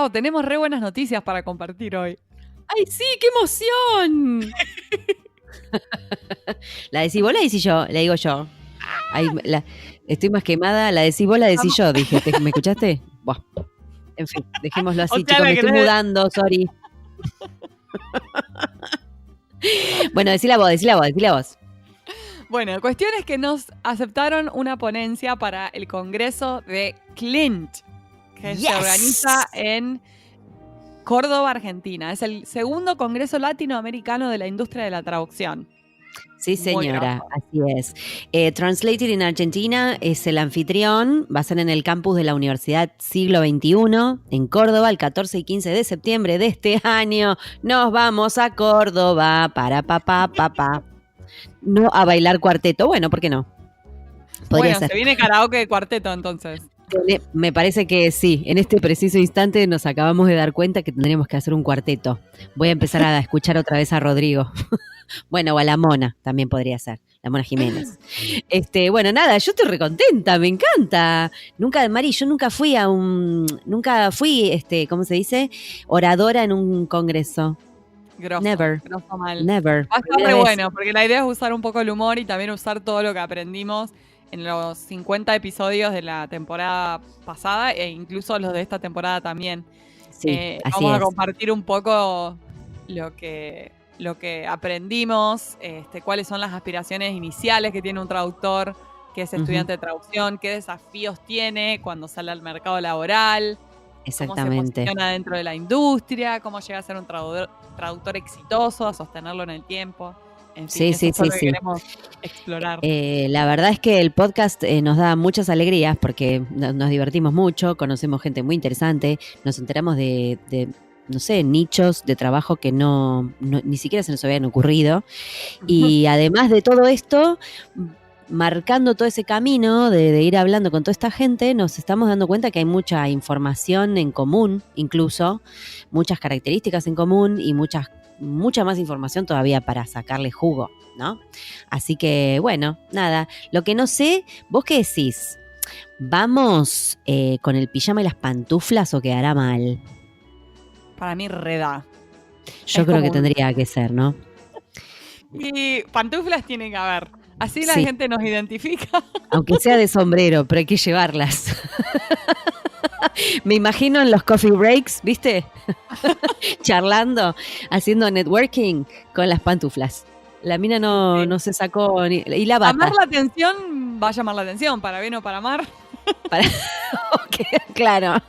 Wow, tenemos re buenas noticias para compartir hoy. ¡Ay, sí! ¡Qué emoción! ¿La decís vos, la decís yo? La digo yo. Ay, estoy más quemada. La decís vos, la decís yo, dije. ¿Me escuchaste? Buah. En fin, dejémoslo así, O sea, chicos. Me la estoy querés- mudando, sorry. Bueno, decila vos. Bueno, cuestión es que nos aceptaron una ponencia para el Congreso de Clint, que se organiza en Córdoba, Argentina. Es el segundo Congreso Latinoamericano de la Industria de la Traducción. Sí, Muy señora, grosso. así es. Translated in Argentina es el anfitrión, va a ser en el campus de la Universidad Siglo XXI, en Córdoba, el 14 y 15 de septiembre de este año. Nos vamos a Córdoba para papá. No a bailar cuarteto, bueno, ¿por qué no? Podría Bueno, ser. se viene karaoke de cuarteto entonces. Me parece que sí, en este preciso instante nos acabamos de dar cuenta que tendríamos que hacer un cuarteto. Voy a empezar a escuchar otra vez a Rodrigo. Bueno, o a la Mona, también podría ser, la Mona Jiménez. Bueno, nada, yo estoy recontenta, me encanta. Mari, yo nunca fui ¿cómo se dice? Oradora en un congreso. Grosso, Never. grosso mal. Never. Va a estar re bueno, porque la idea es usar un poco el humor y también usar todo lo que aprendimos en los 50 episodios de la temporada pasada e incluso los de esta temporada también. Sí, así vamos es. a compartir un poco lo que aprendimos, cuáles son las aspiraciones iniciales que tiene un traductor que es estudiante de traducción, qué desafíos tiene cuando sale al mercado laboral, Exactamente. cómo se posiciona dentro de la industria, cómo llega a ser un traductor exitoso, a sostenerlo en el tiempo. En fin, eso es lo que queremos explorar. La verdad es que el podcast nos da muchas alegrías porque nos divertimos mucho, conocemos gente muy interesante, nos enteramos de no sé, nichos de trabajo que ni siquiera se nos habían ocurrido. Y además de todo esto, marcando todo ese camino de ir hablando con toda esta gente, nos estamos dando cuenta que hay mucha información en común, incluso, muchas características en común y mucha más información todavía para sacarle jugo, ¿no? Así que, bueno, nada, lo que no sé, ¿vos qué decís? ¿Vamos con el pijama y las pantuflas o quedará mal? Para mí reda. Yo creo que tendría que ser, ¿no? Y pantuflas tiene que haber. Así la gente nos identifica. Aunque sea de sombrero, pero hay que llevarlas. Me imagino en los coffee breaks, ¿viste? Charlando, haciendo networking con las pantuflas. La mina no se sacó ni... Y la bata. Amar la atención va a llamar la atención, para bien o para amar. Okay, claro.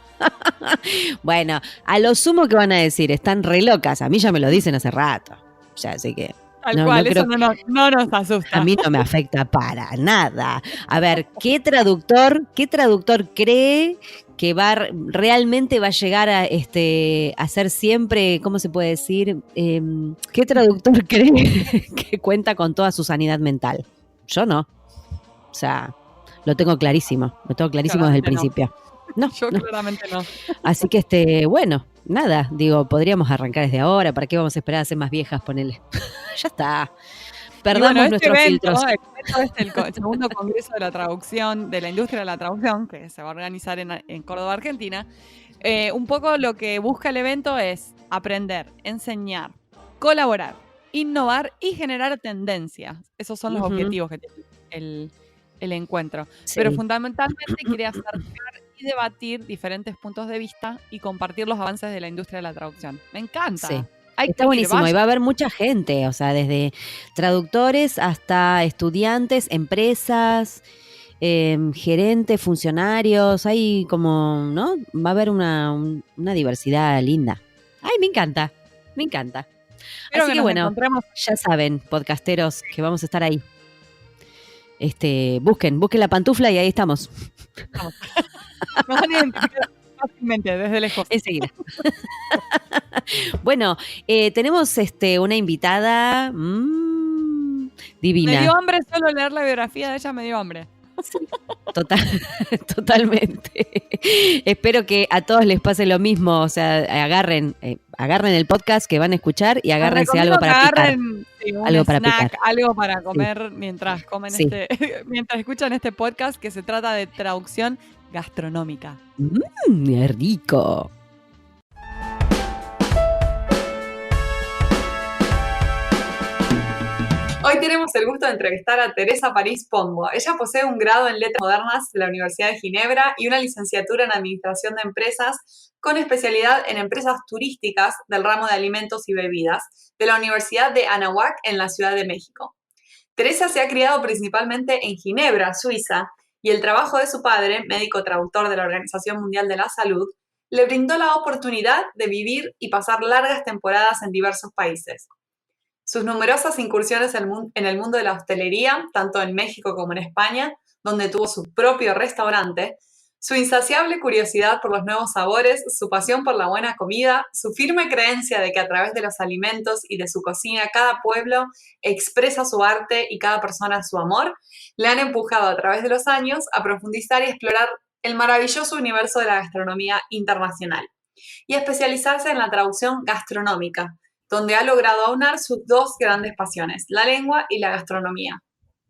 Bueno, a lo sumo que van a decir, están re locas. A mí ya me lo dicen hace rato. Ya, así que... Tal cual, eso no nos asusta. A mí no me afecta para nada. A ver, ¿qué traductor cree que realmente va a llegar a ser siempre, ¿cómo se puede decir? ¿Qué traductor cree que cuenta con toda su sanidad mental? Yo no. O sea, lo tengo clarísimo. Lo tengo clarísimo desde el principio. No, yo claramente no. Así que segundo, digo, podríamos arrancar desde ahora. ¿Para qué vamos a esperar a ser más viejas? Ponele. Ya está. Perdamos nuestros filtros. El segundo Congreso de la Traducción, de la Industria de la Traducción, que se va a organizar en Córdoba, Argentina. Un poco lo que busca el evento es aprender, enseñar, colaborar, innovar y generar tendencias. Esos son los objetivos que tiene el encuentro. Sí. Pero fundamentalmente quiere acercar y debatir diferentes puntos de vista y compartir los avances de la industria de la traducción. Me encanta. Sí. Está buenísimo, y va a haber mucha gente, o sea, desde traductores hasta estudiantes, empresas, gerentes, funcionarios, hay como, ¿no? Va a haber una diversidad linda. Ay, me encanta. Pero así que bueno, ya saben, podcasteros, que vamos a estar ahí. Busquen la pantufla y ahí estamos. Vamos. Nos van a identificar fácilmente, desde lejos. Enseguida. Bueno, tenemos una invitada divina. Me dio hambre solo leer la biografía de ella, me dio hambre. Sí, totalmente. Espero que a todos les pase lo mismo, o sea, agarren el podcast que van a escuchar y agárrense algo para picar. Sí, algo para picar. Algo para comer mientras comen mientras escuchan este podcast que se trata de traducción gastronómica. Rico. Hoy tenemos el gusto de entrevistar a Teresa París Pombo. Ella posee un grado en Letras Modernas de la Universidad de Ginebra y una licenciatura en Administración de Empresas con especialidad en empresas turísticas del ramo de alimentos y bebidas de la Universidad de Anáhuac en la Ciudad de México. Teresa se ha criado principalmente en Ginebra, Suiza, y el trabajo de su padre, médico traductor de la Organización Mundial de la Salud, le brindó la oportunidad de vivir y pasar largas temporadas en diversos países. Sus numerosas incursiones en el mundo de la hostelería, tanto en México como en España, donde tuvo su propio restaurante, su insaciable curiosidad por los nuevos sabores, su pasión por la buena comida, su firme creencia de que a través de los alimentos y de su cocina cada pueblo expresa su arte y cada persona su amor, le han empujado a través de los años a profundizar y explorar el maravilloso universo de la gastronomía internacional y especializarse en la traducción gastronómica, donde ha logrado aunar sus dos grandes pasiones, la lengua y la gastronomía.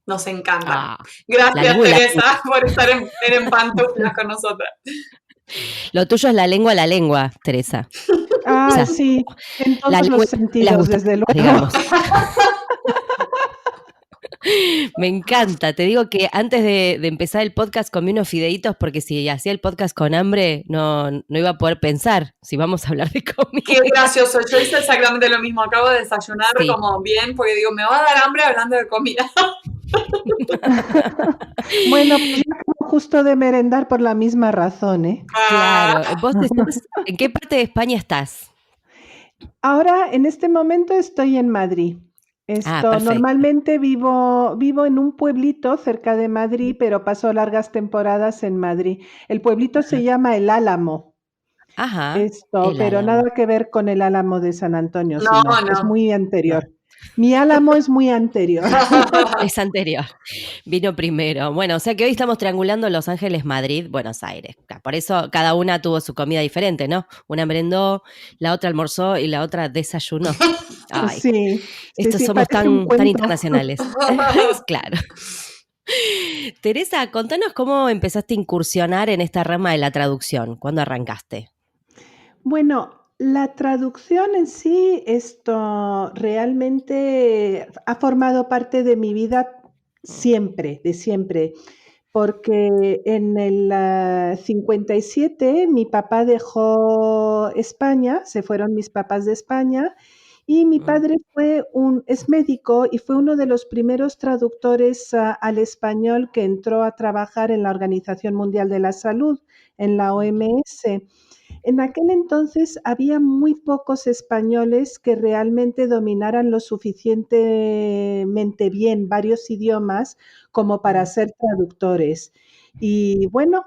Nos encanta. Gracias, Teresa, por estar en pantuflas con nosotras. Lo tuyo es la lengua, Teresa. Sí, en todos los sentidos, desde luego. Digamos. Me encanta, te digo que antes de empezar el podcast comí unos fideitos porque si hacía el podcast con hambre no iba a poder pensar si vamos a hablar de comida. Qué gracioso, yo hice exactamente lo mismo, acabo de desayunar como bien porque digo, me va a dar hambre hablando de comida. Bueno, pues yo acabo justo de merendar por la misma razón, ¿eh? Claro, ¿vos en qué parte de España estás? Ahora, en este momento estoy en Madrid. Normalmente vivo en un pueblito cerca de Madrid, pero paso largas temporadas en Madrid. El pueblito se llama El Álamo. Pero nada que ver con el Álamo de San Antonio, no. Es muy anterior. No. Mi Álamo es muy anterior. Es anterior. Vino primero. Bueno, o sea que hoy estamos triangulando Los Ángeles, Madrid, Buenos Aires. Por eso cada una tuvo su comida diferente, ¿no? Una merendó, la otra almorzó y la otra desayunó. Ay, sí. Somos tan internacionales. Claro. Teresa, contanos cómo empezaste a incursionar en esta rama de la traducción. ¿Cuándo arrancaste? Bueno, la traducción en sí, realmente ha formado parte de mi vida siempre, de siempre, porque en el 57 mi papá dejó España, se fueron mis papás de España, y mi padre es médico y fue uno de los primeros traductores al español que entró a trabajar en la Organización Mundial de la Salud, en la OMS. En aquel entonces había muy pocos españoles que realmente dominaran lo suficientemente bien varios idiomas como para ser traductores. Y bueno,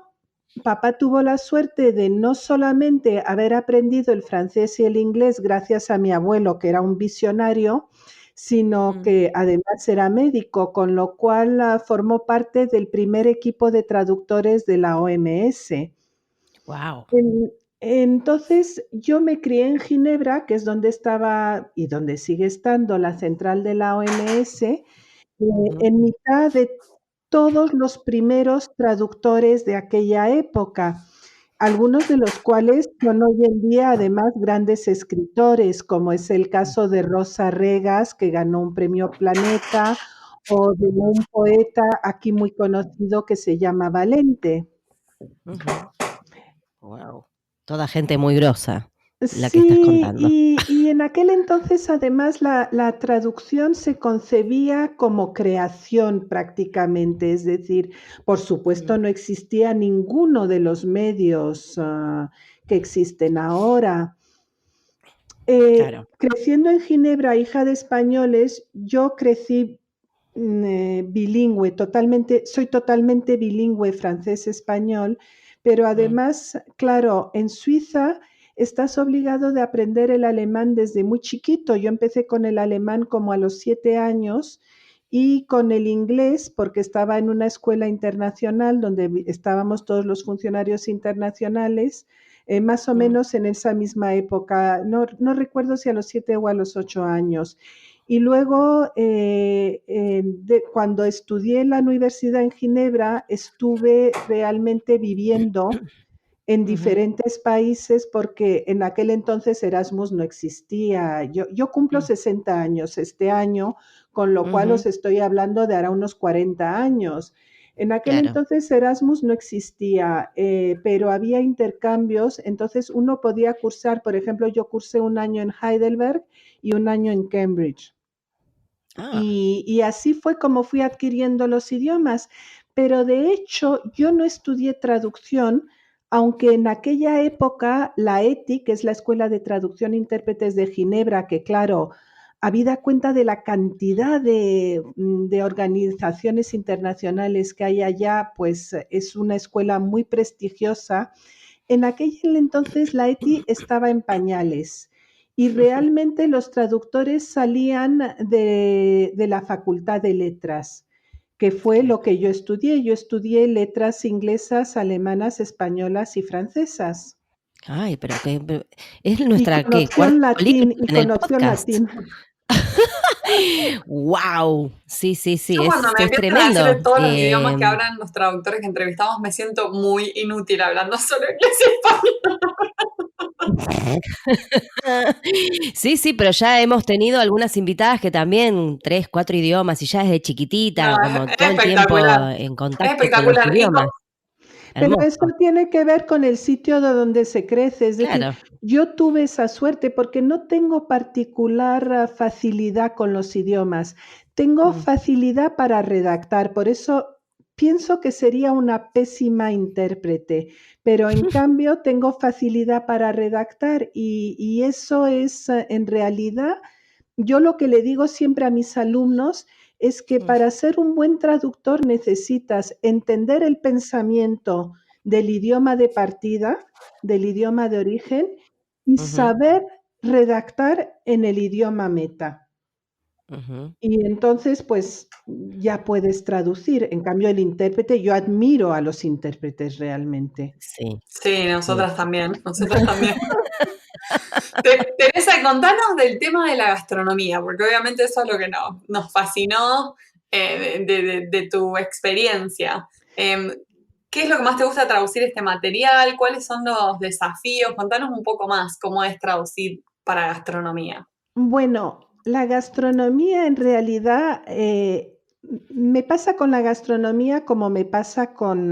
papá tuvo la suerte de no solamente haber aprendido el francés y el inglés gracias a mi abuelo, que era un visionario, sino que además era médico, con lo cual formó parte del primer equipo de traductores de la OMS. Wow. Entonces, yo me crié en Ginebra, que es donde estaba y donde sigue estando la central de la OMS, en mitad de todos los primeros traductores de aquella época, algunos de los cuales son hoy en día además grandes escritores, como es el caso de Rosa Regas, que ganó un premio Planeta, o de un poeta aquí muy conocido que se llama Valente. Wow. Toda gente muy grosa, la que estás contando. Y en aquel entonces además la traducción se concebía como creación prácticamente, es decir, por supuesto no existía ninguno de los medios que existen ahora. Claro. Creciendo en Ginebra, hija de españoles, yo crecí bilingüe, soy totalmente bilingüe francés-español, pero además, claro, en Suiza estás obligado de aprender el alemán desde muy chiquito. Yo empecé con el alemán como a los 7 años y con el inglés, porque estaba en una escuela internacional donde estábamos todos los funcionarios internacionales, más o menos en esa misma época. No recuerdo si a los 7 o a los 8 años. Y luego, cuando estudié en la universidad en Ginebra, estuve realmente viviendo en Ujú. diferentes países porque en aquel entonces Erasmus no existía. Yo cumplo Mm. 60 años este año, con lo cual Ujú. os estoy hablando de ahora unos 40 años. En aquel Claro. entonces Erasmus no existía, pero había intercambios, entonces uno podía cursar, por ejemplo, yo cursé un año en Heidelberg y un año en Cambridge. Ah, Y así fue como fui adquiriendo los idiomas. Pero de hecho, yo no estudié traducción, aunque en aquella época la ETI, que es la Escuela de Traducción e Intérpretes de Ginebra, que claro, habida cuenta de la cantidad de organizaciones internacionales que hay allá, pues es una escuela muy prestigiosa. En aquel entonces la ETI estaba en pañales y realmente los traductores salían de la Facultad de Letras, que fue lo claro. que yo estudié. Yo estudié letras inglesas, alemanas, españolas y francesas. Ay, pero que es Y nuestra, con ¿qué? Cuarta opción columna latín, y en el con opción podcast. latín. Wow, sí, sí, Yo sí, cuando me es empiezan a decir de tremendo. todos los idiomas que hablan los traductores que entrevistamos, me siento muy inútil hablando solo inglés y español. Sí, sí, pero ya hemos tenido algunas invitadas que también 3, 4 idiomas y ya desde No, chiquitita, como es todo el tiempo espectacular. en Es contacto con los espectacular. idiomas. Pero Hermoso. esto tiene que ver con el sitio de donde se crece. Es decir, Claro. yo tuve esa suerte porque no tengo particular facilidad con los idiomas. Tengo Mm, facilidad para redactar. Por eso pienso que sería una pésima intérprete. Pero en cambio tengo facilidad para redactar y eso es en realidad, yo lo que le digo siempre a mis alumnos es que mm, para ser un buen traductor necesitas entender el pensamiento del idioma de partida, del idioma de origen, y ujú, saber redactar en el idioma meta. ujú. Y entonces, pues ya puedes traducir. En cambio, el intérprete, yo admiro a los intérpretes realmente. Sí, Sí, sí. nosotras también, nosotras también. Teresa, contanos del tema de la gastronomía, porque obviamente eso es lo que nos fascinó de tu experiencia. ¿Qué es lo que más te gusta traducir este material? ¿Cuáles son los desafíos? Contanos un poco más cómo es traducir para gastronomía. Bueno, la gastronomía en realidad me pasa con la gastronomía como me pasa con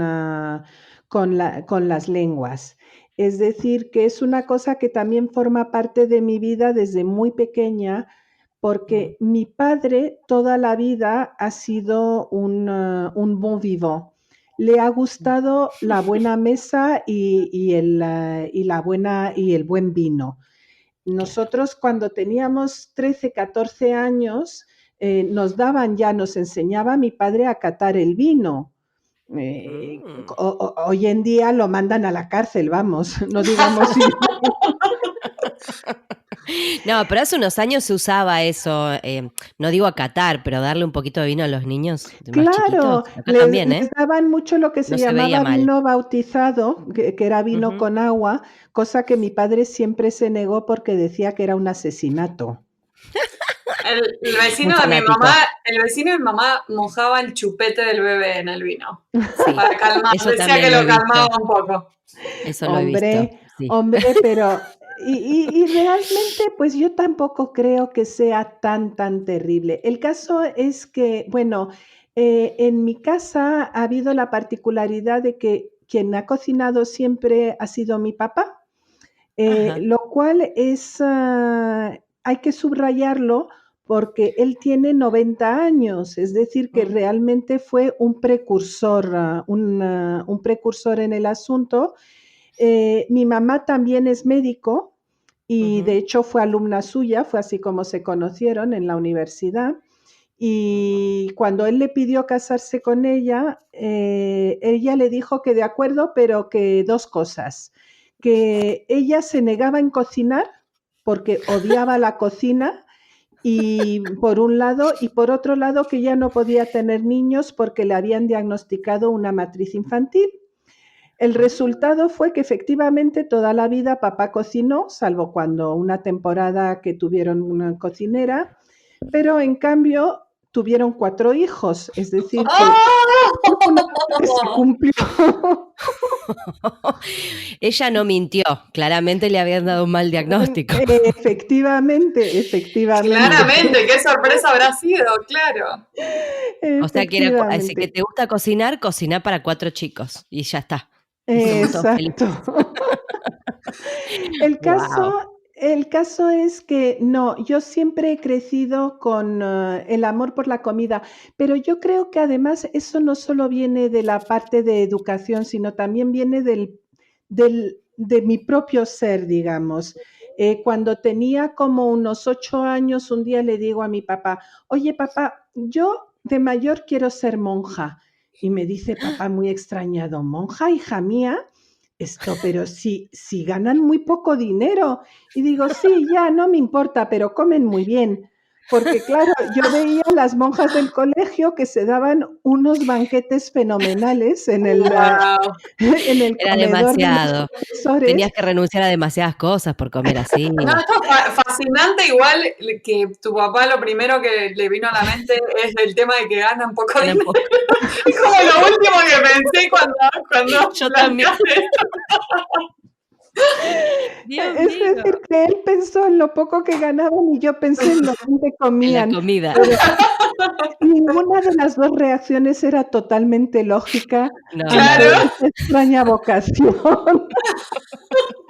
las lenguas. Es decir, que es una cosa que también forma parte de mi vida desde muy pequeña, Mm, porque mi padre toda la vida ha sido un bon vivant. Le ha mm. gustado la buena mesa y el buen vino. Claro. Nosotros cuando teníamos 13, 14 años, nos enseñaba mi padre a catar el vino. Mm. Hoy en día lo mandan a la cárcel, vamos, no digamos si... No, pero hace unos años se usaba eso, no digo acatar, pero darle un poquito de vino a los niños más chiquitos. Claro, Acá también, les ¿eh? daban mucho lo que se No se veía llamaba mal. vino bautizado, que era vino Ujú. con agua, cosa que mi padre siempre se negó porque decía que era un asesinato. El Muy vecino de mi fanático. mamá, el vecino de mi mamá mojaba el chupete del bebé en el vino Sí, para calmar, eso decía que también lo he lo calmaba visto. un poco. Eso lo he visto, Hombre, sí. hombre, pero y realmente, pues yo tampoco creo que sea tan terrible. El caso es que, bueno, en mi casa ha habido la particularidad de que quien ha cocinado siempre ha sido mi papá, Ajá. lo cual es, hay que subrayarlo porque él tiene 90 años, es decir, que Mm, realmente fue un precursor, un precursor en el asunto. Mi mamá también es médico y de ujú, hecho fue alumna suya, fue así como se conocieron en la universidad. Y cuando él le pidió casarse con ella le dijo que de acuerdo, pero que dos cosas, que ella se negaba en cocinar porque odiaba la cocina y por un lado, y por otro lado que ya no podía tener niños porque le habían diagnosticado una matriz infantil. El ah, resultado fue que efectivamente toda la vida papá cocinó, salvo cuando una temporada que tuvieron una cocinera, pero en cambio tuvieron 4 hijos, es decir, que ¡Oh! una parte se cumplió. Ella no mintió, claramente le habían dado un mal diagnóstico. Efectivamente. Claramente, qué sorpresa habrá sido, claro. O sea que era, así que Efectivamente. te gusta cocinar, cocina para 4 chicos y ya está. Y somos todos felices. Exacto. El Wow. caso es que no, yo siempre he crecido con el amor por la comida, pero yo creo que además eso no solo viene de la parte de educación, sino también viene de mi propio ser, digamos. Cuando tenía como unos 8 años, un día le digo a mi papá, oye papá, yo de mayor quiero ser monja. Y me dice papá muy extrañado, monja, hija mía. Pero si ganan muy poco dinero. Y digo, sí, ya, no me importa, pero comen muy bien. Porque claro, yo veía a las monjas del colegio que se daban unos banquetes fenomenales en el Wow. Era comedor de los demasiado. profesores. Tenías que renunciar a demasiadas cosas por comer así. No, esto es fascinante, igual que tu papá lo primero que le vino a la mente es el tema de que gana un poco de Ganan dinero. poco. Es como lo último que pensé cuando Yo también. planteaste. Dios Es mío. decir, que él pensó en lo poco que ganaban y yo pensé en lo que En la comían. comida. Pero ninguna de las dos reacciones era totalmente lógica No, Claro. ante esa extraña vocación.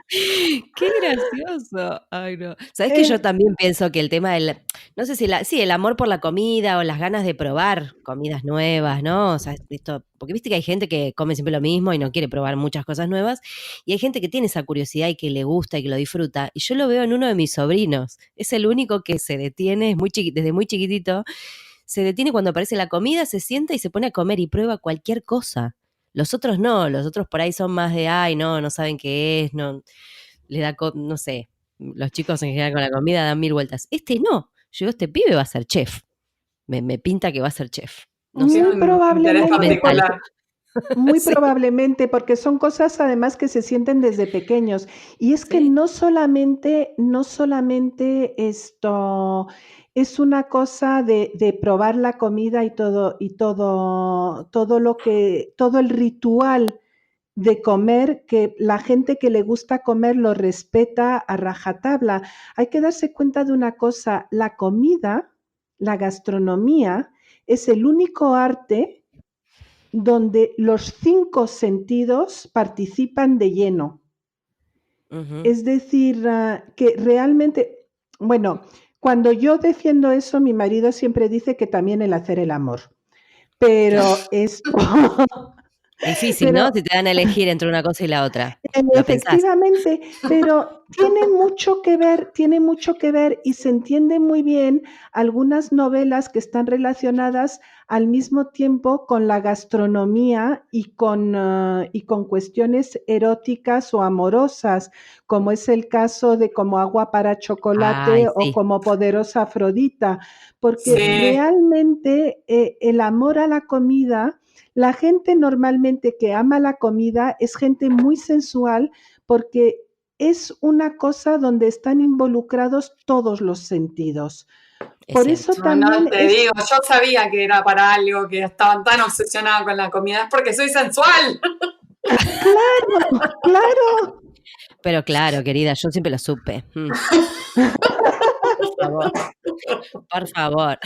Qué gracioso. Ay, no. Sabes que yo también pienso que el tema del, no sé si sí, el amor por la comida o las ganas de probar comidas nuevas, ¿no? O sea, esto, porque viste que hay gente que come siempre lo mismo y no quiere probar muchas cosas nuevas, y hay gente que tiene esa curiosidad y que le gusta y que lo disfruta. Y yo lo veo en uno de mis sobrinos. Es el único que se detiene, es desde muy chiquitito, se detiene cuando aparece la comida, se sienta y se pone a comer y prueba cualquier cosa. Los otros no, los otros por ahí son más de, ay, no saben qué es, no, le da, no sé, los chicos en general con la comida dan 1000 vueltas. Este no, yo digo, este pibe va a ser chef, me pinta que va a ser chef. No sé, Tiene Muy un interés probablemente, mental. particular. muy Sí. probablemente, porque son cosas además que se sienten desde pequeños. Y es que Sí. no solamente esto es una cosa de probar la comida y todo el ritual de comer, que la gente que le gusta comer lo respeta a rajatabla. Hay que darse cuenta de una cosa, la comida, la gastronomía, es el único arte donde los 5 sentidos participan de lleno. Ujú. Es decir, que realmente, bueno, cuando yo defiendo eso, mi marido siempre dice que también el hacer el amor. Pero esto, Difícil, pero ¿no? Si te dan a elegir entre una cosa y la otra. Lo pensás. efectivamente, pero tiene mucho que ver y se entiende muy bien algunas novelas que están relacionadas al mismo tiempo con la gastronomía y con cuestiones eróticas o amorosas, como es el caso de Como agua para Ay, chocolate o sí. Como poderosa Afrodita, porque Sí. realmente el amor a la comida, la gente normalmente que ama la comida es gente muy sensual porque es una cosa donde están involucrados todos los sentidos. Es Por cierto. eso No, también te digo, yo sabía que era para algo, que estaban tan obsesionados con la comida, es porque soy sensual. claro, Pero claro, querida, yo siempre lo supe. Por favor, por favor.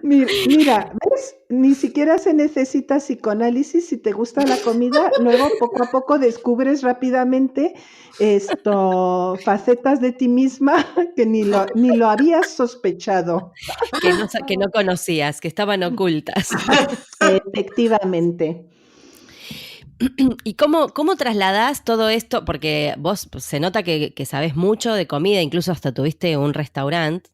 mira, ¿ves? Ni siquiera se necesita psicoanálisis si te gusta la comida, luego poco a poco descubres rápidamente facetas de ti misma que ni lo habías sospechado. Que no conocías, que estaban ocultas. Efectivamente. ¿Y cómo trasladás todo esto? Porque vos se nota que sabés mucho de comida, incluso hasta tuviste un restaurante.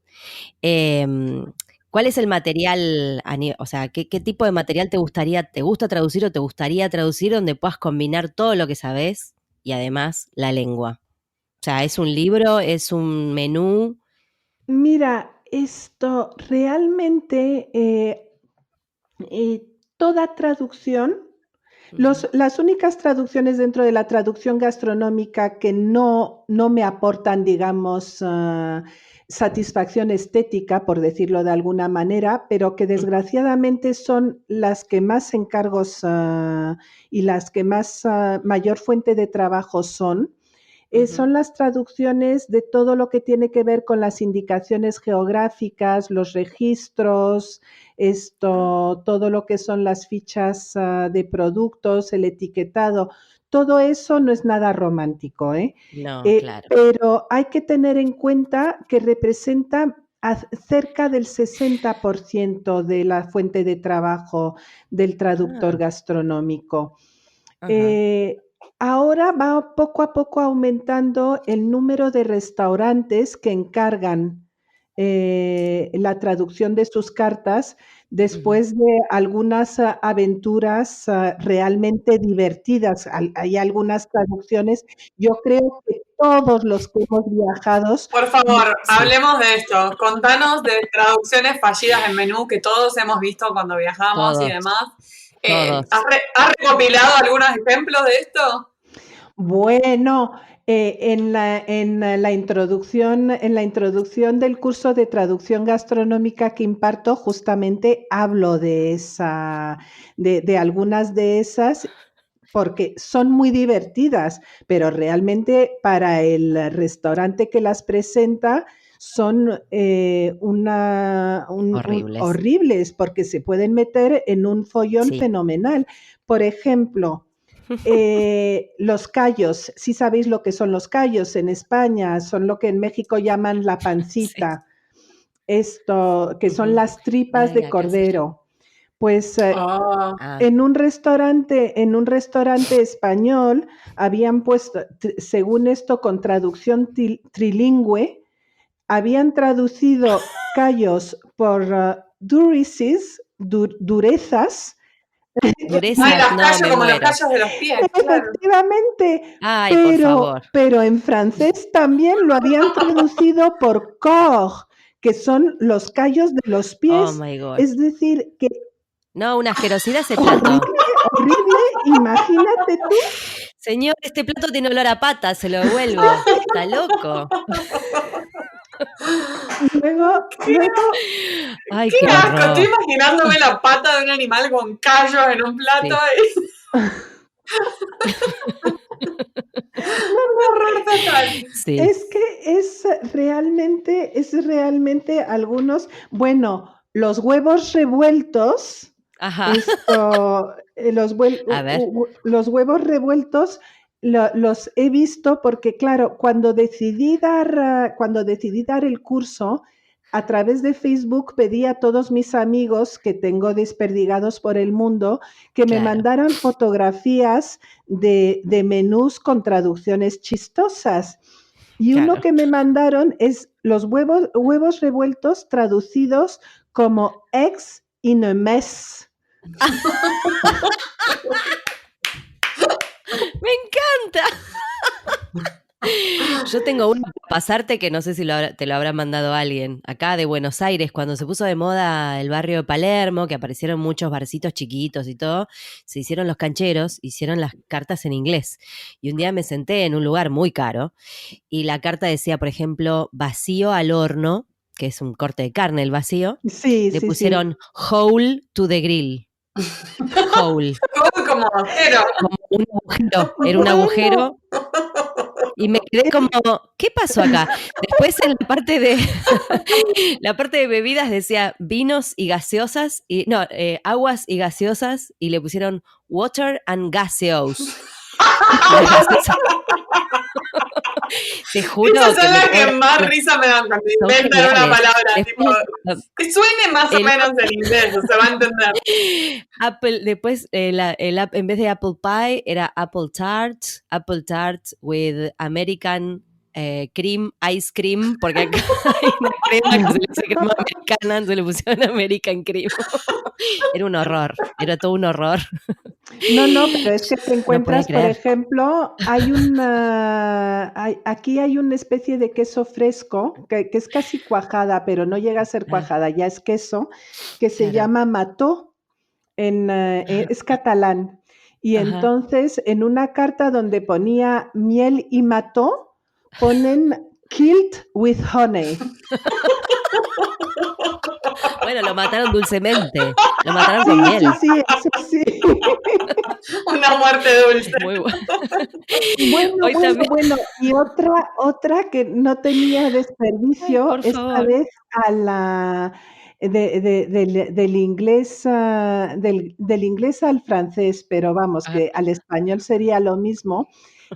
¿Cuál es el material, o sea, qué tipo de material te gusta traducir o te gustaría traducir donde puedas combinar todo lo que sabés y además la lengua? O sea, ¿es un libro? ¿Es un menú? Mira, esto realmente toda traducción Las únicas traducciones dentro de la traducción gastronómica que no me aportan, digamos, satisfacción estética, por decirlo de alguna manera, pero que desgraciadamente son las que más encargos y las que más mayor fuente de trabajo son las traducciones de todo lo que tiene que ver con las indicaciones geográficas, los registros, todo lo que son las fichas de productos, el etiquetado. Todo eso no es nada romántico, ¿eh? No, claro. Pero hay que tener en cuenta que representa cerca del 60% de la fuente de trabajo del traductor gastronómico. Ahora va poco a poco aumentando el número de restaurantes que encargan la traducción de sus cartas después de algunas aventuras realmente divertidas. Hay algunas traducciones, yo creo que todos los que hemos viajado. Por favor, hablemos de esto. Contanos de traducciones fallidas en menú que todos hemos visto cuando viajamos y demás. ¿Has recopilado algunos ejemplos de esto? Bueno, en la introducción del curso de traducción gastronómica que imparto, justamente hablo de algunas de esas, porque son muy divertidas, pero realmente para el restaurante que las presenta son horribles, porque se pueden meter en un follón fenomenal. Por ejemplo, los callos, sí sabéis lo que son los callos en España, son lo que en México llaman la pancita, que son las tripas de cordero. Pues en un restaurante español habían puesto, según esto, con traducción trilingüe, habían traducido callos por durezas. Como los callos de los pies. Efectivamente. Ay, por favor. Pero en francés también lo habían traducido por corps, que son los callos de los pies. Oh my God. Es decir, que. No, una asquerosidad ese plato. Horrible, imagínate tú. Señor, este plato tiene olor a pata, se lo devuelvo. Está loco. Luego. Ay, qué asco, estoy imaginándome la pata de un animal con callos en un plato. Un horror total. Sí. Es que es realmente algunos. Bueno, los huevos revueltos. Ajá. Los huevos revueltos los he visto porque, claro, cuando decidí dar el curso, a través de Facebook pedí a todos mis amigos que tengo desperdigados por el mundo que me mandaran fotografías de menús con traducciones chistosas. Y uno que me mandaron es los huevos revueltos traducidos como eggs in a mess. ¡Me encanta! Yo tengo uno para pasarte que no sé si te lo habrá mandado alguien. Acá de Buenos Aires, cuando se puso de moda el barrio de Palermo, que aparecieron muchos barcitos chiquitos y todo, se hicieron los cancheros, hicieron las cartas en inglés. Y un día me senté en un lugar muy caro y la carta decía, por ejemplo, vacío al horno, que es un corte de carne el vacío. Le pusieron whole to the grill. Whole. Como agujero. Como un agujero. Era un agujero. Y me quedé como, ¿qué pasó acá? Después en la parte de bebidas decía vinos y gaseosas, aguas y gaseosas, y le pusieron water and gaseous. Te juro. Esas son las que más risa me dan cuando inventan una palabra. Tipo, que suene más o menos en inglés, se va a entender. Después, en vez de apple pie, era apple tart with American cream, ice cream, porque acá hay una crema que se le hace crema americana, entonces le pusieron American cream. Era un horror, era todo un horror. No, pero es que te encuentras, por ejemplo, aquí hay una especie de queso fresco, que es casi cuajada, pero no llega a ser cuajada, ya es queso, que se llama mató, es catalán. Y Ajá. entonces en una carta donde ponía miel y mató, ponen killed with honey. Bueno, lo mataron dulcemente. Lo mataron con miel. Sí, eso sí. Una muerte dulce. Muy bueno. Bueno. Y otra que no tenía desperdicio, Ay, por esta favor. vez a la del inglés al francés, pero vamos, que al español sería lo mismo.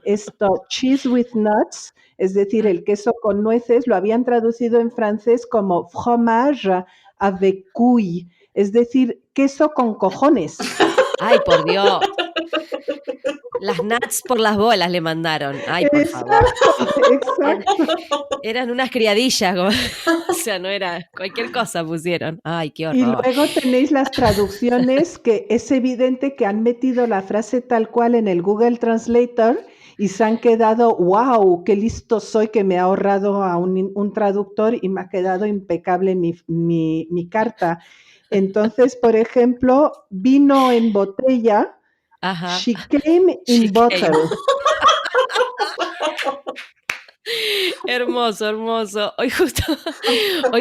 Esto, cheese with nuts, es decir, el queso con nueces, lo habían traducido en francés como fromage avec couilles, es decir, queso con cojones. Ay, por Dios. Las nuts por las bolas le mandaron. Ay, por favor. Exacto. Eran unas criadillas, o sea, no era cualquier cosa pusieron. Ay, qué Y horror. luego tenéis las traducciones que es evidente que han metido la frase tal cual en el Google Translator y se han quedado, wow, qué listo soy que me ha ahorrado a un traductor y me ha quedado impecable mi carta. Entonces, por ejemplo, vino en botella. Ajá. She came in bottle. Hermoso, hermoso. Hoy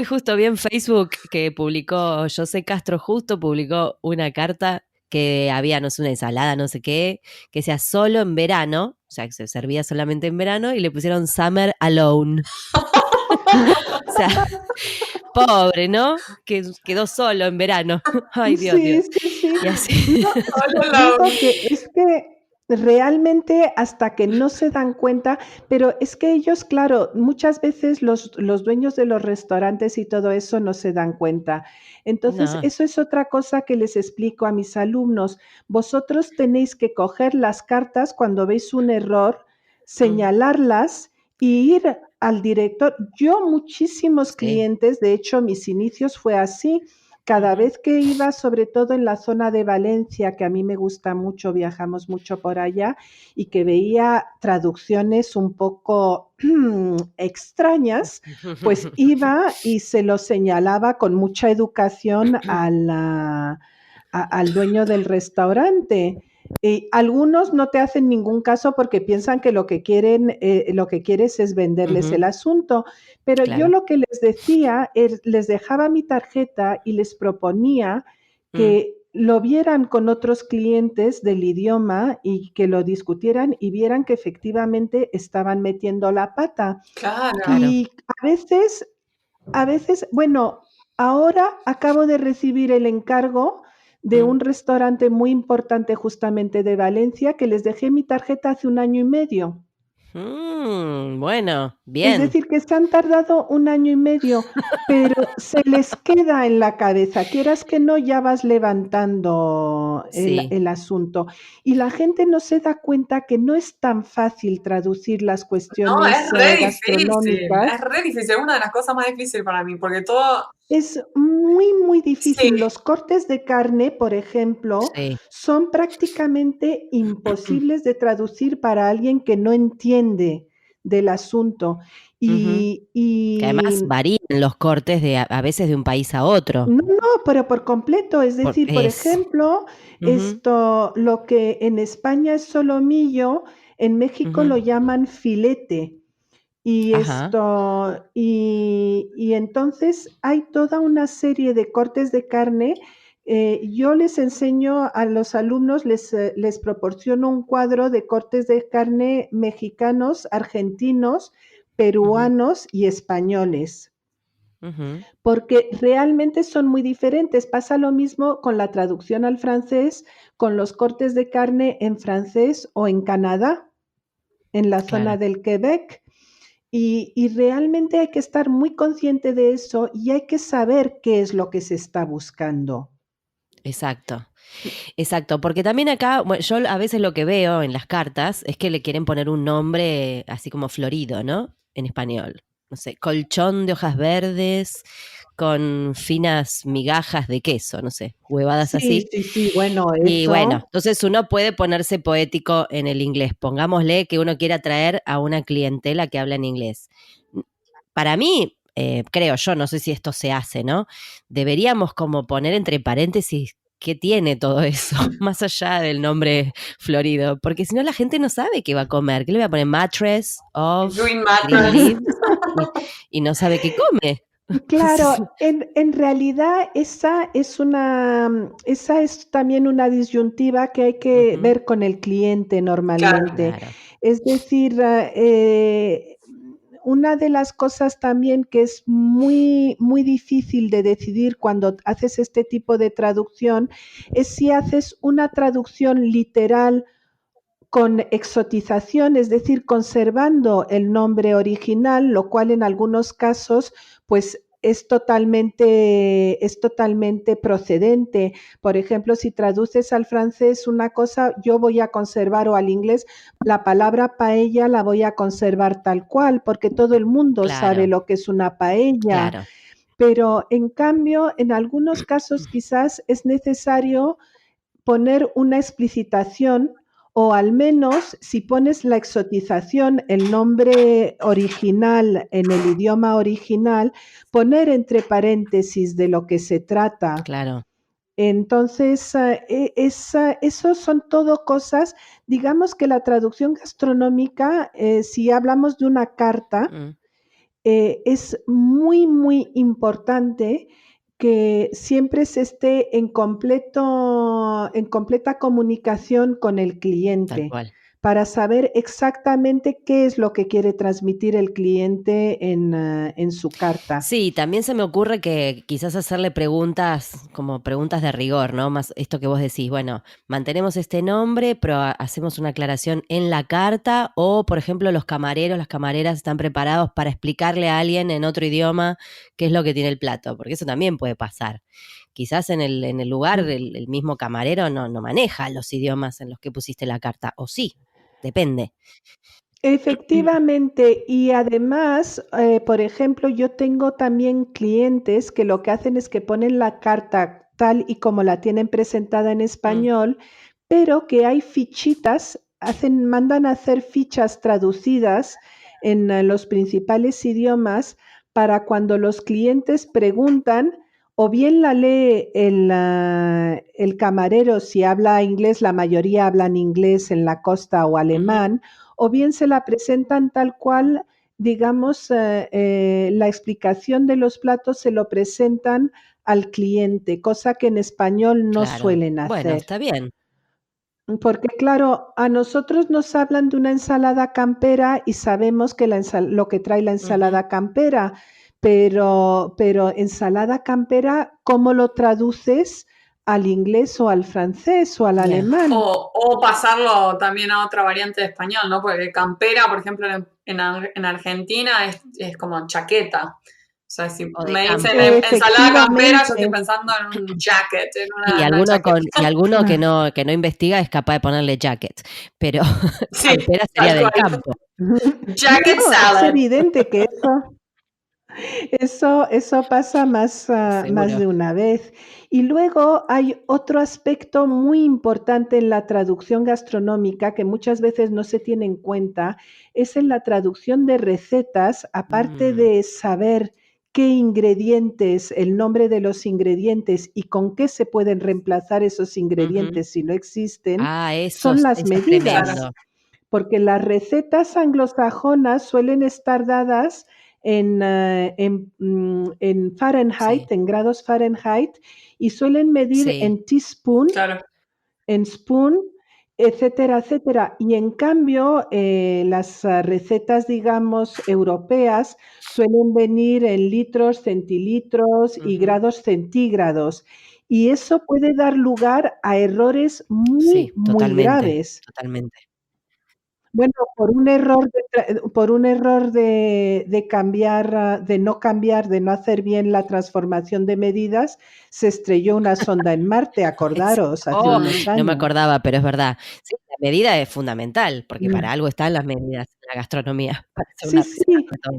justo vi en Facebook que publicó José Castro, justo publicó una carta que había, no sé, una ensalada, no sé qué, que sea solo en verano, o sea, que se servía solamente en verano, y le pusieron Summer Alone. O sea, pobre, ¿no? Que quedó solo en verano. Ay, Dios, Dios. Sí. Y así. No, digo que es que realmente hasta que no se dan cuenta, pero es que ellos, claro, muchas veces los dueños de los restaurantes y todo eso no se dan cuenta. Entonces, No. eso es otra cosa que les explico a mis alumnos. Vosotros tenéis que coger las cartas cuando veis un error, señalarlas y ir al director. Yo muchísimos clientes, de hecho, mis inicios fue así. Cada vez que iba, sobre todo en la zona de Valencia, que a mí me gusta mucho, viajamos mucho por allá, y que veía traducciones un poco extrañas, pues iba y se lo señalaba con mucha educación al dueño del restaurante. Algunos no te hacen ningún caso porque piensan que lo que quieres es venderles el asunto, pero yo lo que les decía es, les dejaba mi tarjeta y les proponía que lo vieran con otros clientes del idioma y que lo discutieran y vieran que efectivamente estaban metiendo la pata. Claro. Y a veces, bueno, ahora acabo de recibir el encargo de un restaurante muy importante justamente de Valencia, que les dejé mi tarjeta hace 1 año y medio. Bueno, bien. Es decir, que se han tardado 1 año y medio, pero se les queda en la cabeza, quieras que no, ya vas levantando el asunto. Y la gente no se da cuenta que no es tan fácil traducir las cuestiones No, es re gastronómicas. es re difícil, es una de las cosas más difíciles para mí, porque todo... Es muy, muy difícil. Sí. Los cortes de carne, por ejemplo, son prácticamente imposibles de traducir para alguien que no entiende del asunto. Que además varían los cortes a veces de un país a otro. No, pero por completo. Es decir, por ejemplo, lo que en España es solomillo, en México lo llaman filete. Y y entonces hay toda una serie de cortes de carne. Yo les enseño a los alumnos, les proporciono un cuadro de cortes de carne mexicanos, argentinos, peruanos y españoles. Porque realmente son muy diferentes. Pasa lo mismo con la traducción al francés, con los cortes de carne en francés o en Canadá, en la zona del Quebec. Y realmente hay que estar muy consciente de eso y hay que saber qué es lo que se está buscando. Exacto, porque también acá, bueno, yo a veces lo que veo en las cartas es que le quieren poner un nombre así como florido, ¿no? En español, no sé, colchón de hojas verdes con finas migajas de queso, no sé, huevadas así. Sí, bueno, eso. Y bueno, entonces uno puede ponerse poético en el inglés. Pongámosle que uno quiera atraer a una clientela que habla en inglés. Para mí, creo yo, no sé si esto se hace, ¿no? Deberíamos como poner entre paréntesis qué tiene todo eso, más allá del nombre florido, porque si no la gente no sabe qué va a comer, ¿qué le voy a poner? Mattress of Green green mattress. leaves, y no sabe qué come. Claro, en realidad esa es también una disyuntiva que hay que ver con el cliente normalmente. Claro. Es decir, una de las cosas también que es muy, muy difícil de decidir cuando haces este tipo de traducción es si haces una traducción literal con exotización, es decir, conservando el nombre original, lo cual en algunos casos, pues es totalmente procedente. Por ejemplo, si traduces al francés una cosa, yo voy a conservar, o al inglés, la palabra paella la voy a conservar tal cual, porque todo el mundo sabe lo que es una paella. Claro. Pero en cambio, en algunos casos quizás es necesario poner una explicitación, o al menos si pones la exotización, el nombre original en el idioma original, poner entre paréntesis de lo que se trata. Claro. Entonces, eso son todo cosas, digamos que la traducción gastronómica, si hablamos de una carta, es muy, muy importante que siempre se esté en completa comunicación con el cliente. Tal cual. Para saber exactamente qué es lo que quiere transmitir el cliente en su carta. Sí, también se me ocurre que quizás hacerle preguntas, como preguntas de rigor, ¿no? Más esto que vos decís, bueno, mantenemos este nombre, pero hacemos una aclaración en la carta, o por ejemplo los camareros, las camareras están preparados para explicarle a alguien en otro idioma qué es lo que tiene el plato, porque eso también puede pasar. Quizás en el lugar el mismo camarero no maneja los idiomas en los que pusiste la carta, o sí, depende. Efectivamente, y además, por ejemplo, yo tengo también clientes que lo que hacen es que ponen la carta tal y como la tienen presentada en español, pero que hay fichitas, mandan a hacer fichas traducidas en los principales idiomas para cuando los clientes preguntan, o bien la lee el camarero, si habla inglés, la mayoría hablan inglés en la costa, o alemán, o bien se la presentan tal cual, digamos, la explicación de los platos se lo presentan al cliente, cosa que en español no suelen hacer. Bueno, está bien. Porque claro, a nosotros nos hablan de una ensalada campera y sabemos que lo que trae la ensalada campera, pero ensalada campera, ¿cómo lo traduces al inglés o al francés o al alemán? O pasarlo también a otra variante de español, ¿no? Porque campera, por ejemplo, en Argentina es como chaqueta. O sea, si me dicen ensalada campera, yo estoy pensando en un jacket, en una y alguno que no investiga es capaz de ponerle jacket, pero campera sería del campo. Jacket salad. Es evidente que eso pasa más de una vez. Y luego hay otro aspecto muy importante en la traducción gastronómica que muchas veces no se tiene en cuenta, es en la traducción de recetas, aparte de saber qué ingredientes, el nombre de los ingredientes y con qué se pueden reemplazar esos ingredientes si no existen, son las medidas. Porque las recetas anglosajonas suelen estar dadas en Fahrenheit, en grados Fahrenheit, y suelen medir en teaspoon, en spoon, etcétera, etcétera. Y en cambio, las recetas, digamos, europeas suelen venir en litros, centilitros y grados centígrados. Y eso puede dar lugar a errores muy graves. Totalmente. Bueno, por un error de cambiar, de no hacer bien la transformación de medidas, se estrelló una sonda en Marte, acordaros, hace unos años. No me acordaba, pero es verdad. Sí, la medida es fundamental, porque para algo están las medidas en la gastronomía. Para hacer una receta.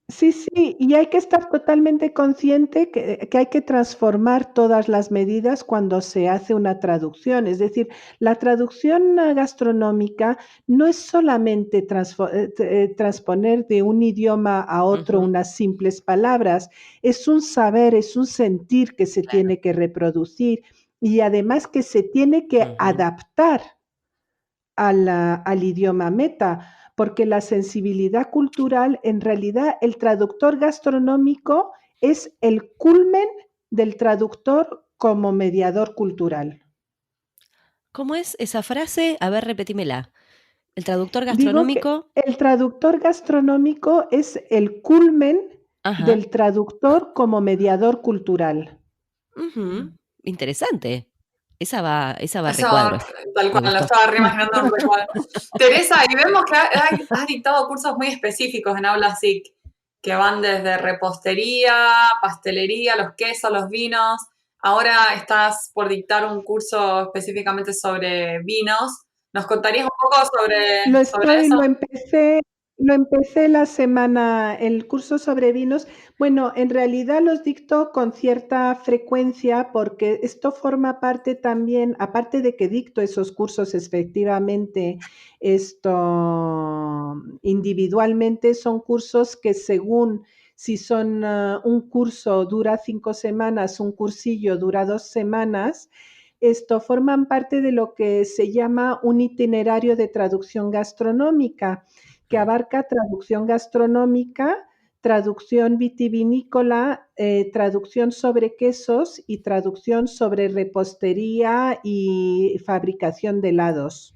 Sí, y hay que estar totalmente consciente que hay que transformar todas las medidas cuando se hace una traducción. Es decir, la traducción gastronómica no es solamente transponer de un idioma a otro unas simples palabras, es un saber, es un sentir que se tiene que reproducir. y además que se tiene que adaptar al idioma meta, porque la sensibilidad cultural, en realidad el traductor gastronómico es el culmen del traductor como mediador cultural. ¿Cómo es esa frase? A ver, repetímela. El traductor Digo que gastronómico. el traductor gastronómico es el culmen Ajá. del traductor como mediador cultural. Interesante. Esa va a Eso, recuadro. tal Me cual, lo gustó. estaba reimaginando un recuadro. Teresa, y vemos que has dictado cursos muy específicos en Aula SIC, que van desde repostería, pastelería, los quesos, los vinos. Ahora estás por dictar un curso específicamente sobre vinos. ¿Nos contarías un poco sobre eso? Lo empecé la semana, el curso sobre vinos. Bueno, en realidad los dicto con cierta frecuencia porque esto forma parte también, aparte de que dicto esos cursos efectivamente, individualmente son cursos que según si son un curso dura 5 semanas, un cursillo dura 2 semanas, forman parte de lo que se llama un itinerario de traducción gastronómica, que abarca traducción gastronómica, traducción vitivinícola, traducción sobre quesos y traducción sobre repostería y fabricación de helados.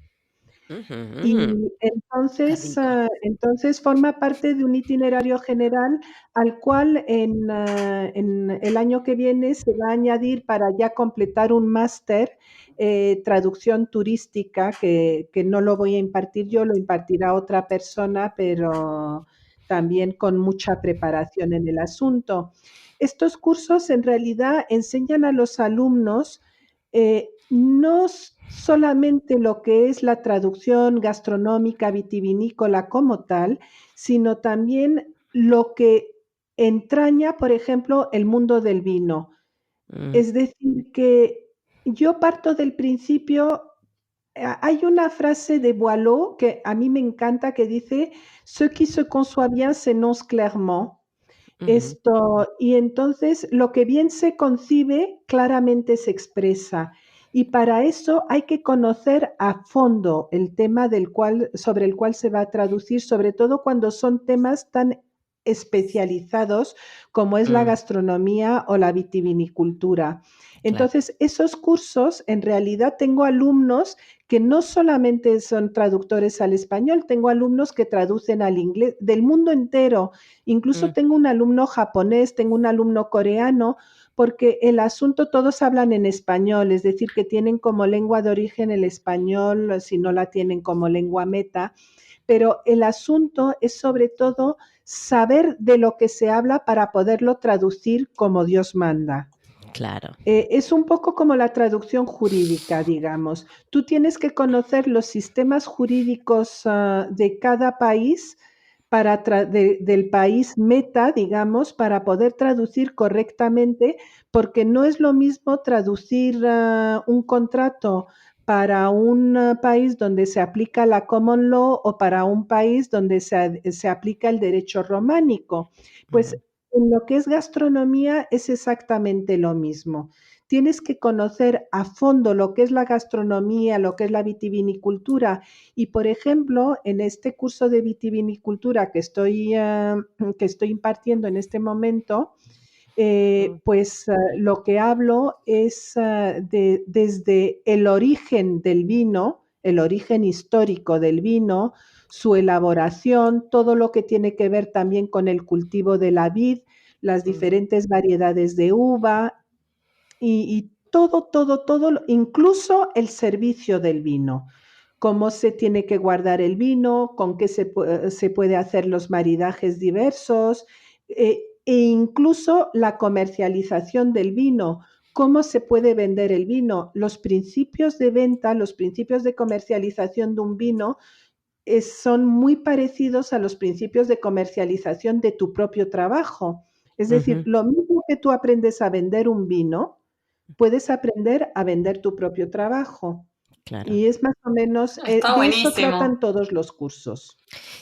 Y entonces forma parte de un itinerario general al cual en el año que viene se va a añadir para ya completar un máster, traducción turística, que no lo voy a impartir yo, lo impartirá otra persona, pero también con mucha preparación en el asunto. Estos cursos en realidad enseñan a los alumnos no solamente lo que es la traducción gastronómica vitivinícola como tal, sino también lo que entraña, por ejemplo, el mundo del vino. Es decir, que yo parto del principio, hay una frase de Boileau que a mí me encanta que dice, ce qui se conçoit bien s'énonce clairement. Y entonces lo que bien se concibe claramente se expresa. Y para eso hay que conocer a fondo el tema sobre el cual se va a traducir, sobre todo cuando son temas tan especializados como es la gastronomía o la vitivinicultura. Entonces, esos cursos, en realidad tengo alumnos que no solamente son traductores al español, tengo alumnos que traducen al inglés, del mundo entero. Incluso tengo un alumno japonés, tengo un alumno coreano, porque el asunto todos hablan en español, es decir, que tienen como lengua de origen el español, si no la tienen como lengua meta, pero el asunto es sobre todo saber de lo que se habla para poderlo traducir como Dios manda. Claro. Es un poco como la traducción jurídica, digamos. Tú tienes que conocer los sistemas jurídicos de cada país, del país meta, digamos, para poder traducir correctamente, porque no es lo mismo traducir un contrato para un país donde se aplica la common law o para un país donde se aplica el derecho románico. Pues en lo que es gastronomía es exactamente lo mismo. Tienes que conocer a fondo lo que es la gastronomía, lo que es la vitivinicultura. Y, por ejemplo, en este curso de vitivinicultura que estoy impartiendo en este momento, pues lo que hablo es desde el origen del vino, el origen histórico del vino, su elaboración, todo lo que tiene que ver también con el cultivo de la vid, las diferentes variedades de uva y todo, incluso el servicio del vino. Cómo se tiene que guardar el vino, con qué se puede hacer los maridajes diversos, e incluso la comercialización del vino, cómo se puede vender el vino. Los principios de venta, los principios de comercialización de un vino son muy parecidos a los principios de comercialización de tu propio trabajo. Es decir, lo mismo que tú aprendes a vender un vino, puedes aprender a vender tu propio trabajo. Claro. Y es más o menos, Está de eso buenísimo. tratan todos los cursos.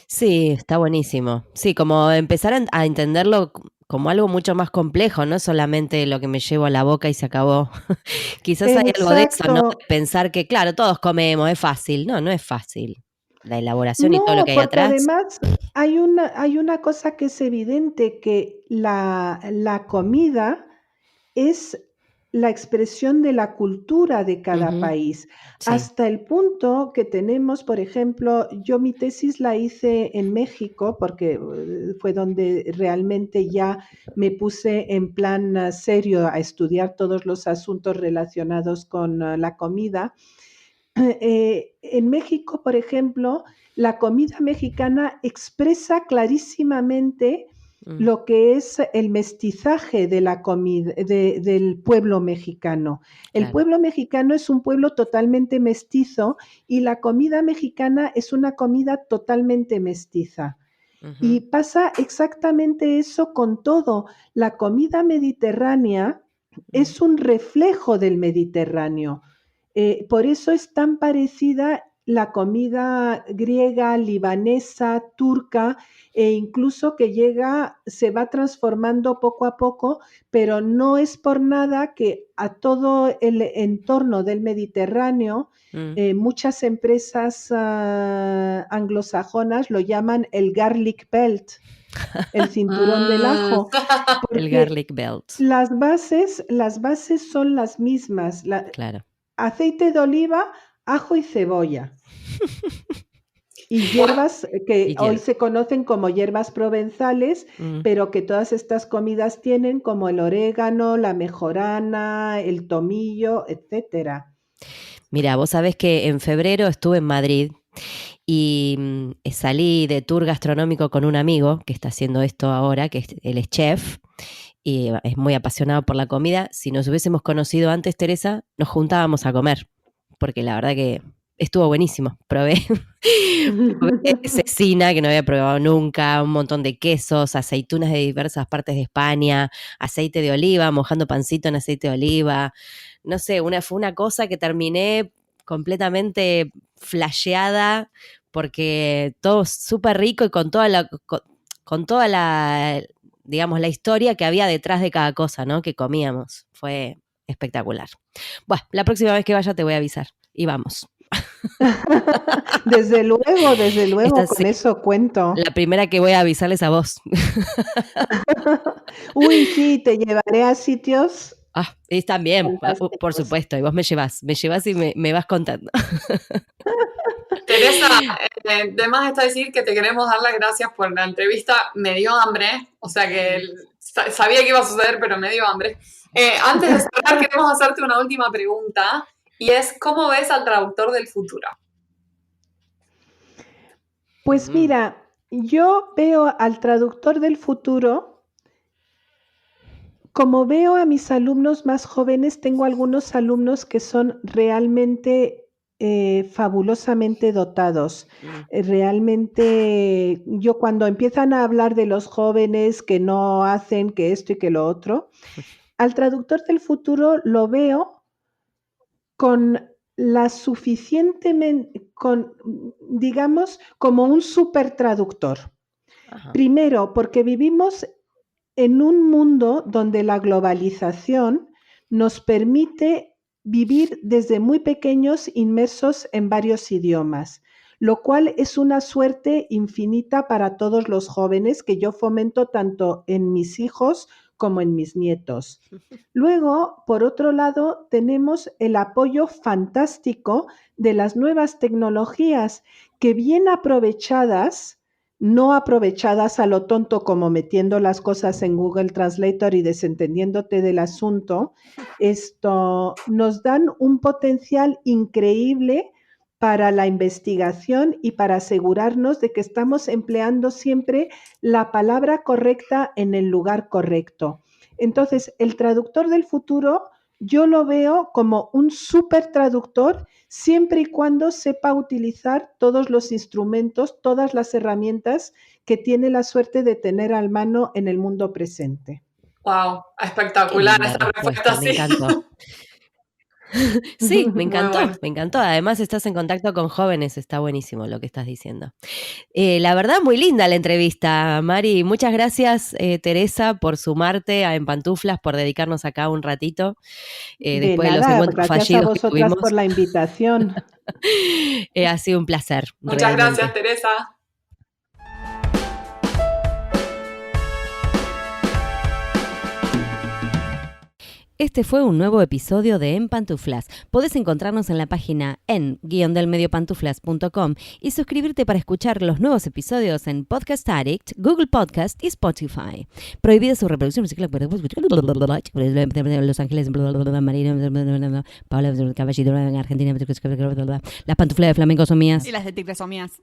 Sí, está buenísimo. Sí, como empezar a entenderlo como algo mucho más complejo, no solamente lo que me llevo a la boca y se acabó. Quizás hay algo de eso, ¿no? Exacto. Pensar que, claro, todos comemos, es fácil. No, no es fácil. La elaboración y todo lo No, que hay porque atrás. además hay una cosa que es evidente, que la comida es la expresión de la cultura de cada Ujú, país, sí. hasta el punto que tenemos, por ejemplo, yo mi tesis la hice en México, porque fue donde realmente ya me puse en plan serio a estudiar todos los asuntos relacionados con la comida. En México, por ejemplo, la comida mexicana expresa clarísimamente Mm, lo que es el mestizaje de la comida del pueblo mexicano. El claro. pueblo mexicano es un pueblo totalmente mestizo y la comida mexicana es una comida totalmente mestiza. Ujú, Y pasa exactamente eso con todo. La comida mediterránea mm, es un reflejo del Mediterráneo. Por eso es tan parecida la comida griega, libanesa, turca, e incluso que se va transformando poco a poco, pero no es por nada que a todo el entorno del Mediterráneo, mm. muchas empresas anglosajonas lo llaman el garlic belt, el cinturón del Mm. ajo, El porque garlic belt, las bases son las mismas. claro. Aceite de oliva, ajo y cebolla. Y Bueno, hierbas que Y hoy hierba. se conocen como hierbas provenzales, Mm. pero que todas estas comidas tienen, como el orégano, la mejorana, el tomillo, etcétera. Mira, vos sabés que en febrero estuve en Madrid y salí de tour gastronómico con un amigo que está haciendo esto ahora, él es chef y es muy apasionado por la comida. Si nos hubiésemos conocido antes, Teresa, nos juntábamos a comer, porque la verdad que estuvo buenísimo. Probé cecina, que no había probado nunca, un montón de quesos, aceitunas de diversas partes de España, aceite de oliva, mojando pancito en aceite de oliva. No sé, fue una cosa que terminé completamente flasheada porque todo súper rico y con toda la, digamos, la historia que había detrás de cada cosa, ¿no? Que comíamos. Fue espectacular. Bueno, la próxima vez que vaya te voy a avisar y vamos. Desde Esta luego, sí, con eso cuento. la primera que voy a avisarles a vos. Uy, sí, te llevaré a sitios Ah, y también, por fantásticos. supuesto, y vos me llevas y me vas contando. Teresa, de más está decir que te queremos dar las gracias por la entrevista. Me dio hambre, o sea que sabía que iba a suceder, pero me dio hambre. Antes de cerrar, queremos hacerte una última pregunta y es, ¿cómo ves al traductor del futuro? Pues Mm, mira, yo veo al traductor del futuro, como veo a mis alumnos más jóvenes, tengo algunos alumnos que son realmente fabulosamente dotados. mm, Realmente, yo cuando empiezan a hablar de los jóvenes que no hacen, que esto y que lo otro, al traductor del futuro lo veo con la suficientemente, digamos, como un super traductor. ajá, Primero, porque vivimos en un mundo donde la globalización nos permite vivir desde muy pequeños inmersos en varios idiomas, lo cual es una suerte infinita para todos los jóvenes que yo fomento tanto en mis hijos como en mis nietos. Luego, por otro lado, tenemos el apoyo fantástico de las nuevas tecnologías que, bien aprovechadas, no aprovechadas a lo tonto como metiendo las cosas en Google Translator y desentendiéndote del asunto, esto nos dan un potencial increíble para la investigación y para asegurarnos de que estamos empleando siempre la palabra correcta en el lugar correcto. Entonces, el traductor del futuro yo lo veo como un súper traductor siempre y cuando sepa utilizar todos los instrumentos, todas las herramientas que tiene la suerte de tener a mano en el mundo presente. Wow, qué espectacular linda esa respuesta, respuesta, me sí. encantó. Sí, me encantó, bueno. me encantó. Además estás en contacto con jóvenes, está buenísimo lo que estás diciendo. La verdad, muy linda la entrevista, Mari. Muchas gracias, Teresa, por sumarte a En Pantuflas, por dedicarnos acá un ratito. Después de los encuentros gracias fallidos a vosotras que tuvimos. por la invitación. Ha sido un placer. Muchas realmente. gracias, Teresa. Este fue un nuevo episodio de En Pantuflas. Podés encontrarnos en la página en-delmediopantuflas.com y suscribirte para escuchar los nuevos episodios en Podcast Addict, Google Podcast y Spotify. Prohibida su reproducción musical por Los Ángeles, Paula Caballito, Argentina, las pantuflas de flamenco son mías. Y las de tigres son mías.